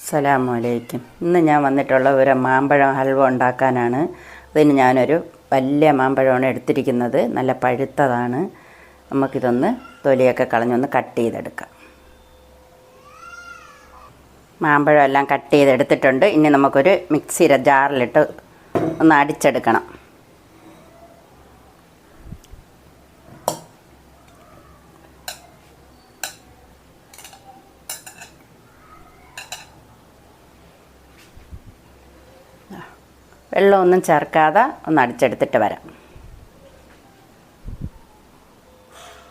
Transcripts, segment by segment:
അസ്സലാമു അലൈക്കും. ഇന്ന് ഞാൻ വന്നിട്ടുള്ള ഒരു മാമ്പഴം ഹൽവ ഉണ്ടാക്കാനാണ്. അതിന് ഞാനൊരു വലിയ മാമ്പഴമാണ് എടുത്തിരിക്കുന്നത്. നല്ല പഴുത്തതാണ്. നമുക്കിതൊന്ന് തൊലിയൊക്കെ കളഞ്ഞൊന്ന് കട്ട് ചെയ്തെടുക്കാം. മാമ്പഴം എല്ലാം കട്ട് ചെയ്തെടുത്തിട്ടുണ്ട്. ഇനി നമുക്കൊരു മിക്സിയുടെ ജാറിലിട്ട് ഒന്ന് അടിച്ചെടുക്കണം. വെള്ളമൊന്നും ചേർക്കാതെ ഒന്ന് അടിച്ചെടുത്തിട്ട് വരാം.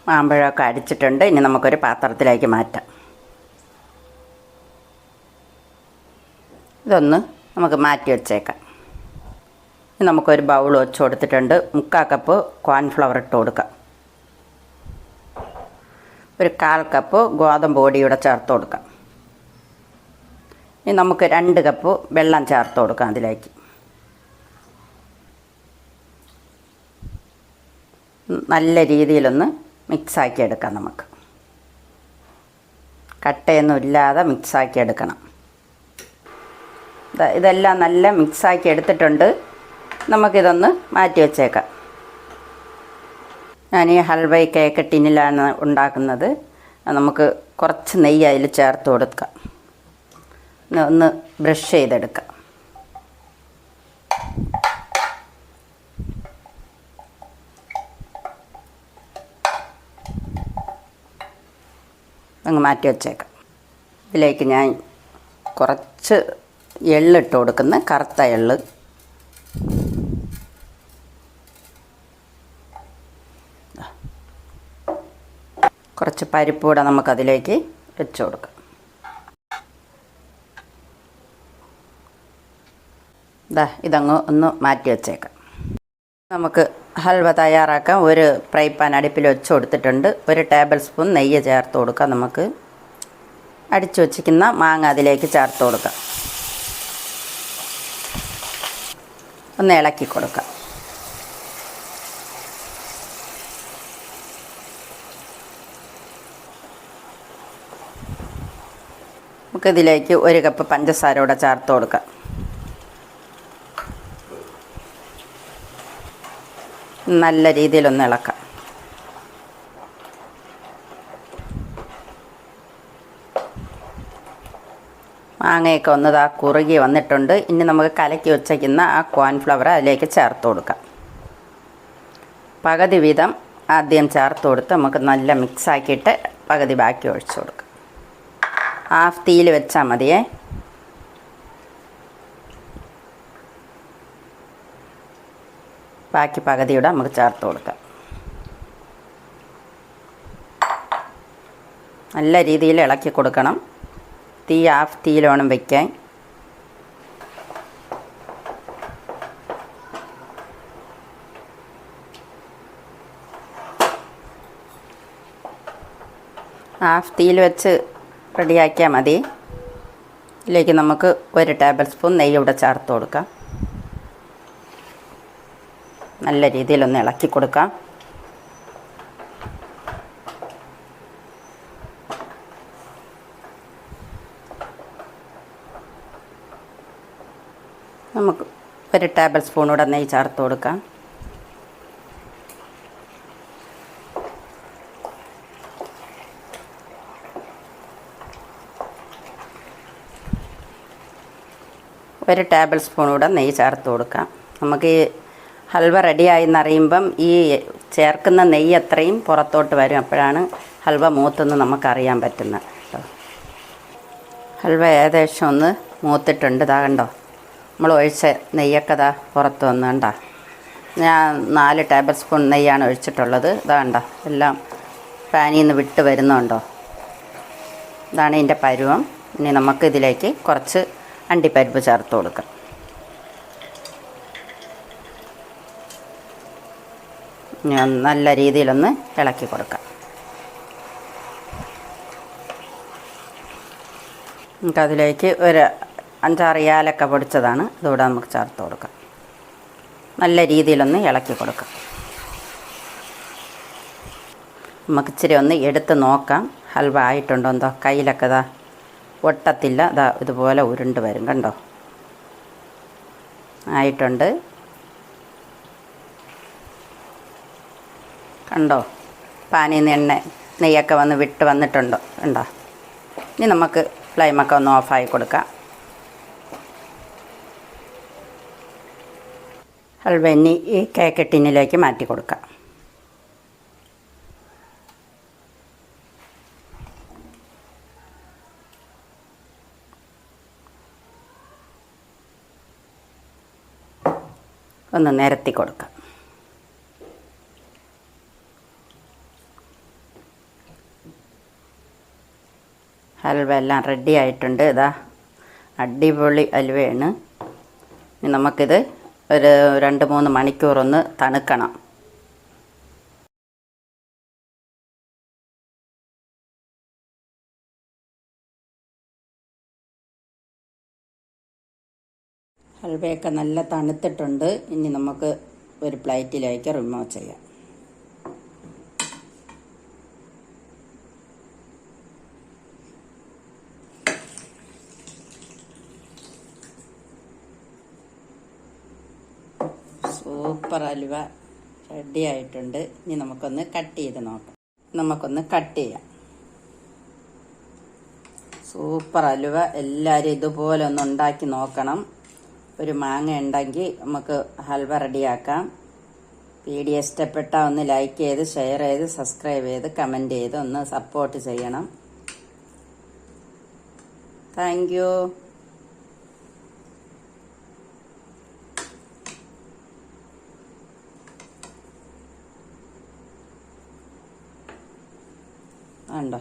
മാമ്പഴമൊക്കെ അടിച്ചിട്ടുണ്ട്. ഇനി നമുക്കൊരു പാത്രത്തിലേക്ക് മാറ്റാം. ഇതൊന്ന് നമുക്ക് മാറ്റി വച്ചേക്കാം. ഇനി നമുക്കൊരു ബൗൾ വെച്ച് കൊടുത്തിട്ടുണ്ട്. 3/4 കപ്പ് കോൺഫ്ലവർ ഇട്ട് കൊടുക്കാം. ഒരു 1/4 കപ്പ് ഗോതമ്പ് പൊടിയൂടെ ചേർത്ത് കൊടുക്കാം. ഇനി നമുക്ക് 2 കപ്പ് വെള്ളം ചേർത്ത് കൊടുക്കാം. അതിലേക്ക് നല്ല രീതിയിലൊന്ന് മിക്സാക്കി എടുക്കാം. നമുക്ക് കട്ടയൊന്നും ഇല്ലാതെ മിക്സാക്കി എടുക്കണം. ഇതെല്ലാം നല്ല മിക്സാക്കി എടുത്തിട്ടുണ്ട്. നമുക്കിതൊന്ന് മാറ്റി വച്ചേക്കാം. ഞാൻ ഈ ഹൽവ കേക്ക് ടിന്നിലാണ് ഉണ്ടാക്കുന്നത്. നമുക്ക് കുറച്ച് നെയ്യ് അതിൽ ചേർത്ത് കൊടുക്കാം. ഒന്ന് ബ്രഷ് ചെയ്തെടുക്കാം. അങ്ങ് മാറ്റി വച്ചേക്കാം. ഇതിലേക്ക് ഞാൻ കുറച്ച് എള്ളിട്ട് കൊടുക്കുന്ന കറുത്ത എള്ള്, കുറച്ച് പരിപ്പ് കൂടെ നമുക്കതിലേക്ക് വെച്ച് കൊടുക്കാം. ഇതങ്ങ് ഒന്ന് മാറ്റി വച്ചേക്കാം. നമുക്ക് ഹൽവ തയ്യാറാക്കാൻ ഒരു ഫ്രൈ പാൻ അടുപ്പിൽ വെച്ച് കൊടുത്തിട്ടുണ്ട്. 1 ടേബിൾ സ്പൂൺ നെയ്യ് ചേർത്ത് കൊടുക്കാം. നമുക്ക് അടിച്ചു വച്ചിരിക്കുന്ന മാങ്ങ അതിലേക്ക് ചേർത്ത് കൊടുക്കാം. ഒന്ന് ഇളക്കി കൊടുക്കാം. നമുക്കിതിലേക്ക് 1 കപ്പ് പഞ്ചസാര കൂടെ ചേർത്ത് കൊടുക്കാം. നല്ല രീതിയിലൊന്ന് ഇളക്കാം. മാങ്ങയൊക്കെ ഒന്ന് കുറുകി വന്നിട്ടുണ്ട്. ഇനി നമുക്ക് കലക്കി വച്ചേക്കുന്ന ആ കോൺഫ്ലവർ അതിലേക്ക് ചേർത്ത് കൊടുക്കാം. പകുതി വീതം ആദ്യം ചേർത്ത് കൊടുത്ത് നമുക്ക് നല്ല മിക്സാക്കിയിട്ട് പകുതി ബാക്കി ഒഴിച്ചു കൊടുക്കാം. ഹാഫ് തീയിൽ വെച്ചാൽ മതിയേ. ബാക്കി പകുതിയുടെ നമുക്ക് ചേർത്ത് കൊടുക്കാം. നല്ല രീതിയിൽ ഇളക്കി കൊടുക്കണം. തീ ഹാഫ് തീയിൽ വേണം വയ്ക്കാൻ. ഹാഫ് തീയിൽ വെച്ച് റെഡിയാക്കിയാൽ മതി. ഇതിലേക്ക് നമുക്ക് 1 ടേബിൾ സ്പൂൺ നെയ്യ് കൂടെ ചേർത്ത് കൊടുക്കാം. നല്ല രീതിയിലൊന്ന് ഇളക്കി കൊടുക്കാം. നമുക്ക് 1 ടേബിൾ സ്പൂൺ കൂടെ നെയ്യ് ചേർത്ത് കൊടുക്കാം. ഒരു ടേബിൾ സ്പൂൺ കൂടെ നെയ്യ് ചേർത്ത് കൊടുക്കാം. നമുക്ക് ഈ ഹൽവ റെഡിയായി എന്നറിയുമ്പം ഈ ചേർക്കുന്ന നെയ്യ് അത്രയും പുറത്തോട്ട് വരും. അപ്പോഴാണ് ഹൽവ മൂത്തെന്ന് നമുക്കറിയാൻ പറ്റുന്നത് കേട്ടോ. ഹൽവ ഏകദേശം ഒന്ന് മൂത്തിട്ടുണ്ട്. ഇതാ കണ്ടോ, നമ്മൾ ഒഴിച്ച നെയ്യൊക്കെ ഇതാ പുറത്ത് വന്ന് കണ്ടോ. ഞാൻ 4 ടേബിൾ സ്പൂൺ നെയ്യാണ് ഒഴിച്ചിട്ടുള്ളത്. ഇതാ കണ്ടോ, എല്ലാം പാനിൽ നിന്ന് വിട്ട് വരുന്നുണ്ടോ. ഇതാണ് ഇതിൻ്റെ പരുവം. ഇനി നമുക്ക് ഇതിലേക്ക് കുറച്ച് അണ്ടിപ്പരിപ്പ് ചേർത്ത് കൊടുക്കാം. നല്ല രീതിയിലൊന്ന് ഇളക്കി കൊടുക്കാം. നമുക്കതിലേക്ക് ഒരു 5-6 ഏലക്ക പൊടിച്ചതാണ്, അതുകൂടെ നമുക്ക് ചേർത്ത് കൊടുക്കാം. നല്ല രീതിയിലൊന്ന് ഇളക്കി കൊടുക്കാം. നമുക്ക് ഇച്ചിരി ഒന്ന് എടുത്ത് നോക്കാം ഹൽവ ആയിട്ടുണ്ടോ. എന്തോ കയ്യിലൊക്കെ ഇതാ ഒട്ടത്തില്ല. അതാ ഇതുപോലെ ഉരുണ്ട് വരും, കണ്ടോ? ആയിട്ടുണ്ട്, കണ്ടോ? പാനിൽ നിന്ന് നെയ്യൊക്കെ വിട്ട് വന്നിട്ടുണ്ടോ? കണ്ടോ? ഇനി നമുക്ക് ഫ്ലെയിമൊക്കെ ഒന്ന് ഓഫാക്കി കൊടുക്കാം. ഹൽവ ഇനി ഈ കേക്ക് ടിന്നിലേക്ക് മാറ്റി കൊടുക്കാം. ഒന്ന് നിരത്തി കൊടുക്കാം. ഹൽവ എല്ലാം റെഡി ആയിട്ടുണ്ട്. ഇതാ അടിപൊളി ഹൽവയാണ്. ഇനി നമുക്കിത് ഒരു 2-3 മണിക്കൂറൊന്ന് തണുക്കണം. ഹൽവയൊക്കെ നല്ല തണുത്തിട്ടുണ്ട്. ഇനി നമുക്ക് ഒരു പ്ലേറ്റിലേക്ക് റിമൂവ് ചെയ്യാം. സൂപ്പർ ഹൽവ റെഡി ആയിട്ടുണ്ട്. ഇനി നമുക്കൊന്ന് കട്ട് ചെയ്ത് നോക്കാം. നമുക്കൊന്ന് കട്ട് ചെയ്യാം. സൂപ്പർ ഹൽവ. എല്ലാവരും ഇതുപോലെ ഒന്ന് ഉണ്ടാക്കി നോക്കണം. ഒരു മാങ്ങ ഉണ്ടെങ്കിൽ നമുക്ക് ഹൽവ റെഡിയാക്കാം. വീഡിയോ ഇഷ്ടപ്പെട്ടാൽ ഒന്ന് ലൈക്ക് ചെയ്ത്, ഷെയർ ചെയ്ത്, സബ്സ്ക്രൈബ് ചെയ്ത്, കമൻറ്റ് ചെയ്ത് ഒന്ന് സപ്പോർട്ട് ചെയ്യണം. Thank you. ഉണ്ടോ?